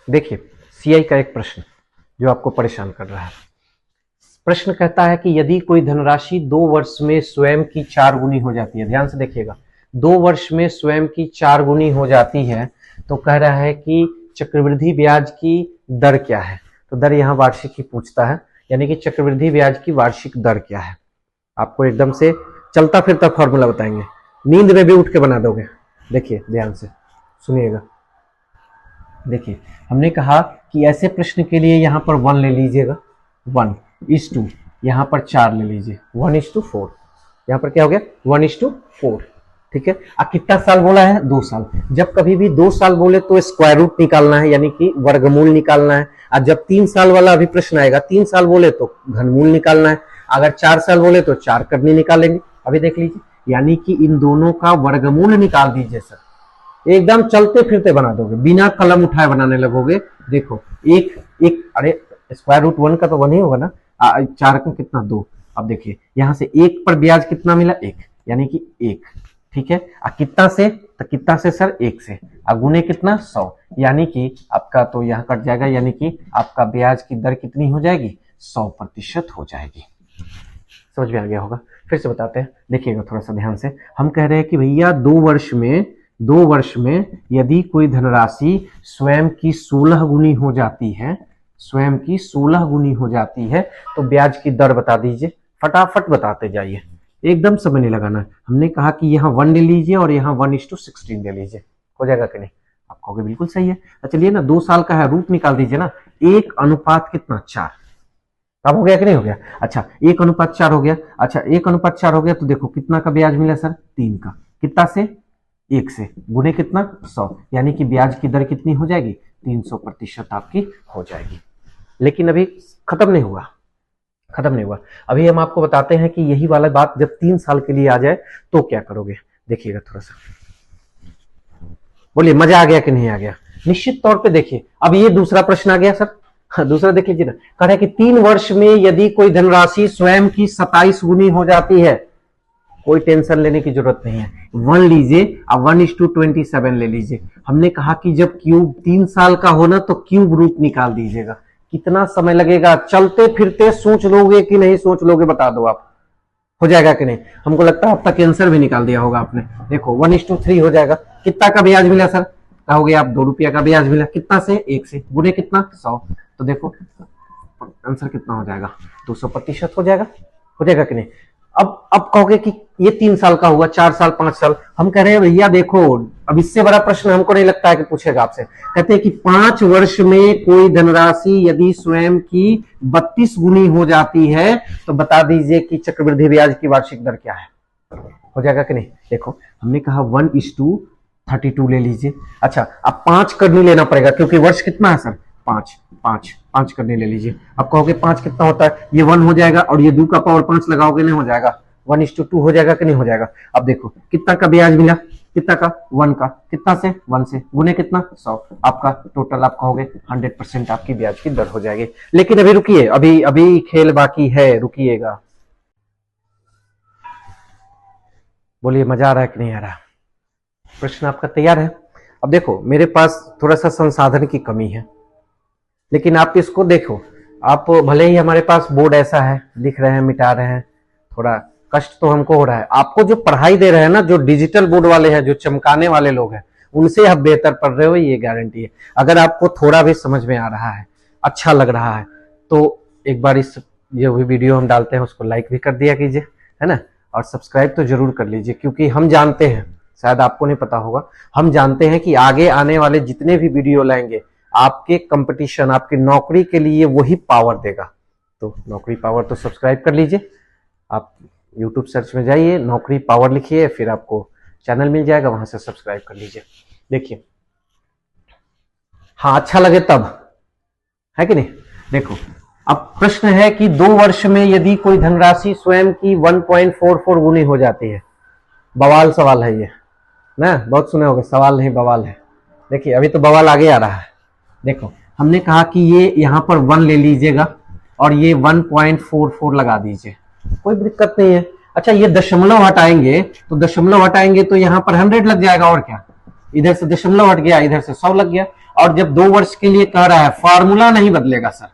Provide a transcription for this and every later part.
देखिए सीआई का एक प्रश्न जो आपको परेशान कर रहा है। प्रश्न कहता है कि यदि कोई धनराशि 2 वर्ष में स्वयं की 4 गुनी हो जाती है, ध्यान से देखिएगा, 2 वर्ष में स्वयं की 4 गुनी हो जाती है, तो कह रहा है कि चक्रवृद्धि ब्याज की दर क्या है। तो दर यहाँ वार्षिक ही पूछता है, यानी कि चक्रवृद्धि ब्याज की वार्षिक दर क्या है। आपको एकदम से चलता फिरता फॉर्मूला बताएंगे, नींद में भी उठ के बना दोगे। देखिए ध्यान से सुनिएगा। देखिए हमने कहा कि ऐसे प्रश्न के लिए यहाँ पर 1 ले लीजिएगा, 1:2, यहाँ पर 4 ले लीजिए, 1:4। यहाँ पर क्या हो गया, 1:4। ठीक है। अब कितना साल बोला है, 2 साल। जब कभी भी 2 साल बोले तो स्क्वायर रूट निकालना है, यानी कि वर्गमूल निकालना है। और जब 3 साल वाला अभी प्रश्न आएगा, 3 साल बोले तो घनमूल निकालना है। अगर 4 साल बोले तो 4 करनी निकालेंगे। अभी देख लीजिए, यानी कि इन दोनों का वर्गमूल निकाल दीजिए सर। एकदम चलते फिरते बना दोगे, बिना कलम उठाए बनाने लगोगे। देखो एक अरे स्क्वायर रूट 1 का तो 1 ही होगा ना, 4 का कितना, 2। अब देखिए यहाँ से 1 पर ब्याज कितना मिला, 1, यानी कि 1। ठीक है। कितना से, तो कितना से सर, 1 से। गुने कितना, 100, यानी कि आपका तो यहाँ कट जाएगा, यानी कि आपका ब्याज की दर कितनी हो जाएगी, 100% हो जाएगी। समझ में आ गया होगा। फिर से बताते हैं, देखिएगा थोड़ा सा ध्यान से। हम कह रहे हैं कि भैया 2 वर्ष में यदि कोई धनराशि स्वयं की 16 गुनी हो जाती है, स्वयं की 16 गुनी हो जाती है, तो ब्याज की दर बता दीजिए। फटाफट बताते जाइए, एकदम समय नहीं लगाना है। हमने कहा कि यहाँ 1 ले लीजिए और यहाँ 1:16 ले लीजिए, हो जाएगा कि नहीं। आप कहोगे बिल्कुल सही है। चलिए ना, 2 साल का है, रूट निकाल दीजिए ना। 1 कितना, 4। अब हो गया कि नहीं हो गया। अच्छा 1:4 हो गया। अच्छा 1:4 हो गया तो देखो कितना का ब्याज मिला सर, 3 का। कितना से, 1 से। गुने कितना, 100, यानी कि ब्याज की दर कितनी हो जाएगी, 300% आपकी हो जाएगी। लेकिन अभी खत्म नहीं हुआ। अभी हम आपको बताते हैं कि यही वाला बात जब 3 साल के लिए आ जाए तो क्या करोगे। देखिएगा थोड़ा सा, बोलिए मजा आ गया कि नहीं आ गया। निश्चित तौर पे देखिए, अब ये दूसरा प्रश्न आ गया सर। दूसरा देख लीजिए ना, कह रहा है कि 3 वर्ष में यदि कोई धनराशि स्वयं की 27 गुनी हो जाती है, कोई टेंशन लेने की जरूरत नहीं है। 1 लीजिए, अब 1:27 ले लीजिए। हमने कहा कि जब क्यूब 3 साल का हो ना तो क्यूब रूट निकाल दीजिएगा। कितना समय लगेगा, चलते फिरते सोच लोगे कि नहीं सोच लोगे, बता दो आप, हो जाएगा कि नहीं। हमको लगता है अब तक आंसर भी निकाल दिया होगा आपने। देखो 1:3 हो जाएगा। कितना का ब्याज मिला सर, कहोगे आप 2 रुपया का ब्याज मिला। कितना से, 1 से। गुने कितना, 100। तो देखो आंसर कितना हो जाएगा, 200% हो जाएगा। हो जाएगा कि नहीं। अब कहोगे कि ये 3 साल का हुआ, 4 साल, 5 साल। हम कह रहे हैं भैया देखो, अब इससे बड़ा प्रश्न हमको नहीं लगता है कि पूछेगा आपसे। कहते हैं कि 5 वर्ष में कोई धनराशि यदि स्वयं की 32 गुनी हो जाती है, तो बता दीजिए कि चक्रवृद्धि ब्याज की वार्षिक दर क्या है। हो जाएगा कि नहीं। देखो हमने कहा 1:32 ले लीजिए। अच्छा अब 5 करनी लेना पड़ेगा, क्योंकि वर्ष कितना है सर, 5 करने ले लीजिए। अब कहोगे 5 कितना होता है, ये 1 हो जाएगा, और ये 2 का पावर 5 लगाओगे, नहीं हो जाएगा, 1:2 हो जाएगा कि नहीं हो जाएगा। अब देखो कितना का ब्याज मिला, कितना का, 1 का। कितना से, 1 से। गुने कितना, 100। आपका टोटल आप कहोगे 100% आपकी ब्याज की दर हो जाएगी। लेकिन अभी रुकिए, अभी खेल बाकी है, रुकिएगा। बोलिए मजा आ रहा है कि नहीं आ रहा। प्रश्न आपका तैयार है। अब देखो मेरे पास थोड़ा सा संसाधन की कमी है, लेकिन आप इसको देखो, आप भले ही हमारे पास बोर्ड ऐसा है, लिख रहे हैं, मिटा रहे हैं, थोड़ा कष्ट तो हमको हो रहा है। आपको जो पढ़ाई दे रहे हैं ना, जो डिजिटल बोर्ड वाले हैं, जो चमकाने वाले लोग हैं, उनसे आप बेहतर पढ़ रहे हो, ये गारंटी है। अगर आपको थोड़ा भी समझ में आ रहा है, अच्छा लग रहा है, तो एक बार इस जो भी वीडियो हम डालते हैं उसको लाइक भी कर दिया कीजिए, है ना। और सब्सक्राइब तो जरूर कर लीजिए, क्योंकि हम जानते हैं, शायद आपको नहीं पता होगा, हम जानते हैं कि आगे आने वाले जितने भी वीडियो लाएंगे, आपके कंपटीशन, आपकी नौकरी के लिए वही पावर देगा। तो नौकरी पावर तो सब्सक्राइब कर लीजिए। आप YouTube सर्च में जाइए, नौकरी पावर लिखिए, फिर आपको चैनल मिल जाएगा, वहां से सब्सक्राइब कर लीजिए। देखिए हाँ, अच्छा लगे तब, है कि नहीं। देखो अब प्रश्न है कि 2 वर्ष में यदि कोई धनराशि स्वयं की 1.44 गुनी हो जाती है। बवाल सवाल है ये ना, बहुत सुने होंगे, सवाल नहीं बवाल है। देखिए अभी तो बवाल आगे आ रहा है। देखो हमने कहा कि ये यहाँ पर 1 ले लीजिएगा और ये 1.44 लगा दीजिए, कोई दिक्कत नहीं है। अच्छा ये दशमलव हटाएंगे तो यहाँ पर 100 लग जाएगा, और क्या, इधर से दशमलव हट गया, इधर से 100 लग गया। और जब 2 वर्ष के लिए कह रहा है, फॉर्मूला नहीं बदलेगा सर,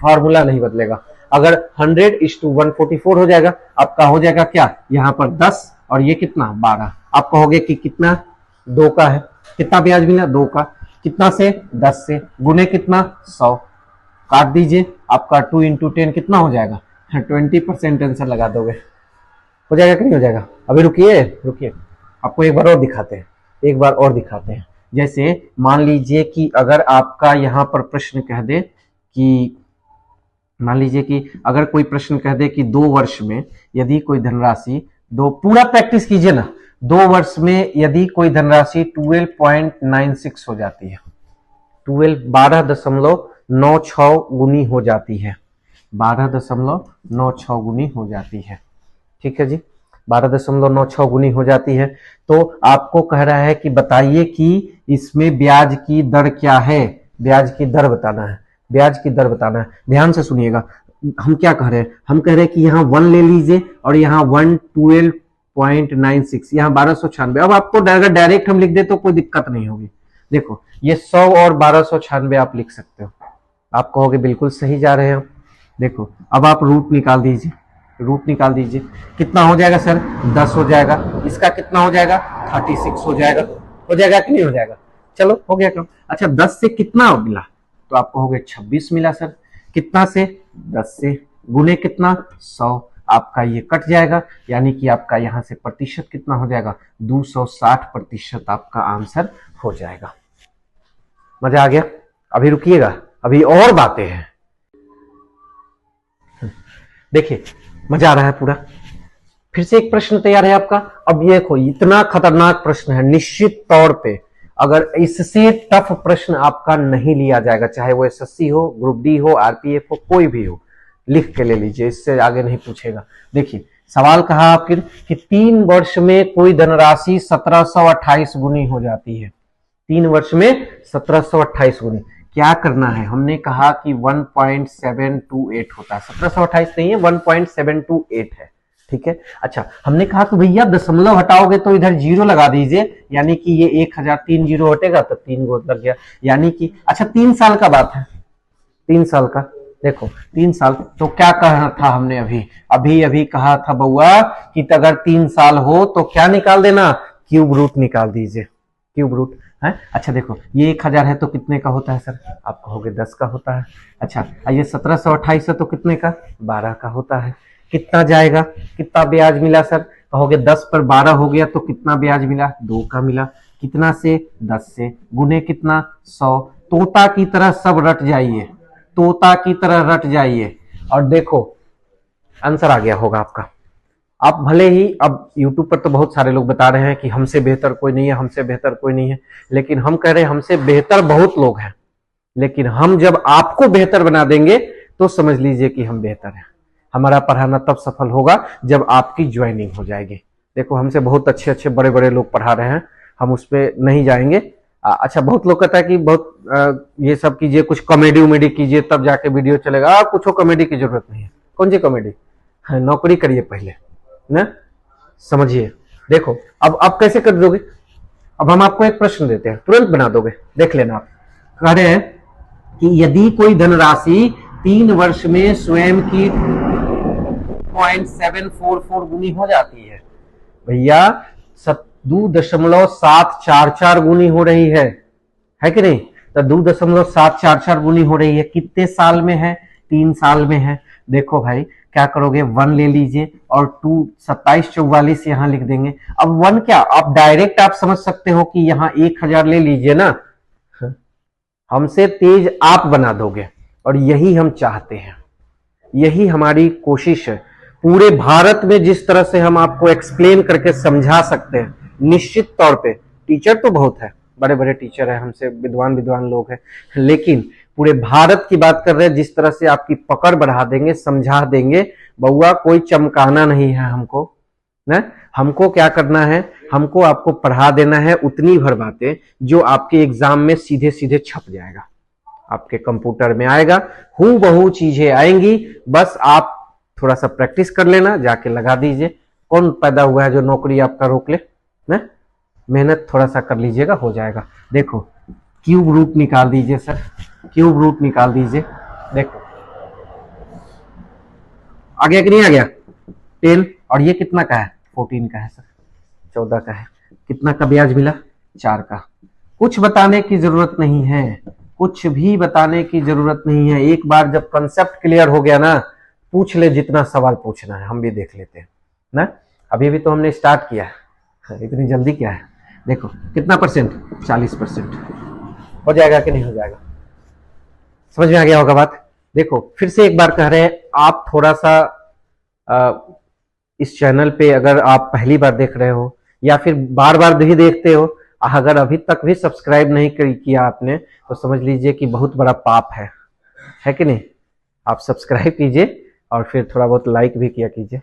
फॉर्मूला नहीं बदलेगा। अगर 100:144 हो जाएगा, आपका हो जाएगा क्या, यहाँ पर 10 और ये कितना 12। आप कहोगे कि कितना 2 का है, कितना ब्याज मिला 2 का, कितना से 10 से, गुने कितना 100, काट दीजिए, आपका 2 × 10 कितना हो जाएगा 20% आंसर लगा दोगे, हो जाएगा कि नहीं हो जाएगा। अभी रुकिए रुकिए, आपको एक बार और दिखाते हैं, एक बार और दिखाते हैं। जैसे मान लीजिए कि अगर आपका यहाँ पर प्रश्न कह दे कि, मान लीजिए कि अगर कोई प्रश्न कह दे कि 2 वर्ष में यदि कोई धनराशि, दो पूरा प्रैक्टिस कीजिए ना, 2 वर्ष में यदि कोई धनराशि 12.96 हो जाती है, 12.96 गुनी हो जाती है, 12.96 गुनी हो जाती है, ठीक है जी, 12.96 गुनी हो जाती है। तो आपको कह रहा है कि बताइए कि इसमें ब्याज की दर क्या है, ब्याज की दर बताना है, ब्याज की दर बताना है। ध्यान से सुनिएगा, हम क्या कह रहे हैं, हम कह रहे हैं कि यहाँ 1 ले लीजिए और यहाँ 112.96, यहाँ 1296। अब आपको अगर डायरेक्ट हम लिख दे तो कोई दिक्कत नहीं होगी। देखो ये 100 और 1296 आप लिख सकते हो, आप कहोगे बिल्कुल सही जा रहे हैं हम। देखो अब आप रूट निकाल दीजिए, रूट निकाल दीजिए, कितना हो जाएगा सर 10 हो जाएगा, इसका कितना हो जाएगा 36 हो जाएगा, हो जाएगा कि नहीं हो जाएगा, चलो हो गया काम। अच्छा 10 से कितना मिला, तो आपको हो गया 26 मिला सर, कितना से 10 से, गुने कितना 100, आपका ये कट जाएगा, यानी कि आपका यहां से प्रतिशत कितना हो जाएगा 260% आपका आंसर हो जाएगा। मजा आ गया। अभी रुकिएगा, अभी और बातें हैं, देखिए मजा आ रहा है पूरा। फिर से एक प्रश्न तैयार है आपका। अब ये देखो इतना खतरनाक प्रश्न है, निश्चित तौर पे अगर इससे टफ प्रश्न आपका नहीं लिया जाएगा, चाहे वो एसएससी हो, ग्रुप डी हो, आरपीएफ हो, कोई भी हो, लिख के ले लीजिए, इससे आगे नहीं पूछेगा। देखिए सवाल कहा आपके कि 3 वर्ष में कोई धनराशि 1728 गुनी हो जाती है, 3 वर्ष में 1728 गुनी। क्या करना है, हमने कहा कि 1.728 होता है, 1728 नहीं है 1.728 है, ठीक है। अच्छा हमने कहा कि भैया दशमलव हटाओगे तो इधर 0 लगा दीजिए, यानी कि ये 1000, 3 0 हटेगा तो 3 गो लग गया, यानी कि अच्छा 3 साल का बात है, 3 साल का। देखो 3 साल तो क्या कहना था हमने, अभी कहा था बउआ कि अगर 3 साल हो तो क्या निकाल देना, क्यूब रूट निकाल दीजिए, क्यूब रूट है। अच्छा देखो ये 1000 है तो कितने का होता है सर, आप कहोगे 10 का होता है। अच्छा ये 1728 है तो कितने का 12 का होता है, कितना जाएगा, कितना ब्याज मिला सर, कहोगे 10 पर 12 हो गया तो कितना ब्याज मिला 2 का मिला, कितना से 10 से, गुने कितना 100। तोता की तरह सब रट जाइए, तोता की तरह रट जाइए और देखो आंसर आ गया होगा आपका। आप भले ही अब YouTube पर तो बहुत सारे लोग बता रहे हैं कि हमसे बेहतर कोई नहीं है, हमसे बेहतर कोई नहीं है, लेकिन हम कह रहे हैं हमसे बेहतर बहुत लोग हैं, लेकिन हम जब आपको बेहतर बना देंगे तो समझ लीजिए कि हम बेहतर हैं। हमारा पढ़ाना तब सफल होगा जब आपकी ज्वाइनिंग हो जाएगी। देखो हमसे बहुत अच्छे अच्छे बड़े बड़े लोग पढ़ा रहे हैं, हम उस पर नहीं जाएंगे। अच्छा बहुत लोग कहता है कि बहुत ये सब कीजिए, कुछ कॉमेडी उमेडी कीजिए तब जाके वीडियो चलेगा। कुछ कॉमेडी की जरूरत नहीं है, कौन सी कॉमेडी है, नौकरी करिए पहले ना, समझिए। देखो अब कैसे कर दोगे, अब हम आपको एक प्रश्न देते हैं, तुरंत बना दोगे, देख लेना। आप कह रहे हैं कि यदि कोई धनराशि 3 वर्ष में स्वयं की 2.744 गुनी हो जाती है, भैया 2.744 गुनी हो रही है कि नहीं, तो 2.744 गुनी हो रही है, कितने साल में है 3 साल में है। देखो भाई क्या करोगे, 1 ले लीजिए और 2 27 44 यहां लिख देंगे। अब 1 क्या, आप डायरेक्ट आप समझ सकते हो कि यहां 1000 ले लीजिए ना, हमसे तेज आप बना दोगे और यही हम चाहते हैं, यही हमारी कोशिश है। पूरे भारत में जिस तरह से हम आपको एक्सप्लेन करके समझा सकते हैं, निश्चित तौर पे टीचर तो बहुत है, बड़े बड़े टीचर है, हमसे विद्वान लोग हैं, लेकिन पूरे भारत की बात कर रहे हैं, जिस तरह से आपकी पकड़ बढ़ा देंगे, समझा देंगे। बउआ कोई चमकाना नहीं है हमको ना, हमको क्या करना है, हमको आपको पढ़ा देना है उतनी भर बातें जो आपके एग्जाम में सीधे सीधे छप जाएगा, आपके कंप्यूटर में आएगा, हूबहू चीजें आएंगी, बस आप थोड़ा सा प्रैक्टिस कर लेना, जाके लगा दीजिए। कौन पैदा हुआ है जो नौकरी आपका रोक ले ना, मेहनत थोड़ा सा कर लीजिएगा, हो जाएगा। देखो क्यूब रूट निकाल दीजिए सर, क्यूब रूट निकाल दीजिए। देखो आ गया कि नहीं आ गया 10, और ये कितना का है 14 का है सर, 14 का है। कितना का ब्याज मिला 4 का। कुछ बताने की जरूरत नहीं है, कुछ भी बताने की जरूरत नहीं है। एक बार जब कंसेप्ट क्लियर हो गया ना, पूछ ले जितना सवाल पूछना है, हम भी देख लेते हैं ना। अभी भी तो हमने स्टार्ट किया है, इतनी जल्दी क्या है। देखो कितना परसेंट 40%। हो जाएगा कि नहीं हो जाएगा, समझ में आ गया होगा बात। देखो फिर से एक बार कह रहे हैं, आप थोड़ा सा इस चैनल पे अगर आप पहली बार देख रहे हो या फिर बार बार भी देखते हो, अगर अभी तक भी सब्सक्राइब नहीं किया आपने, तो समझ लीजिए कि बहुत बड़ा पाप है कि नहीं। आप सब्सक्राइब कीजिए और फिर थोड़ा बहुत लाइक भी किया कीजिए।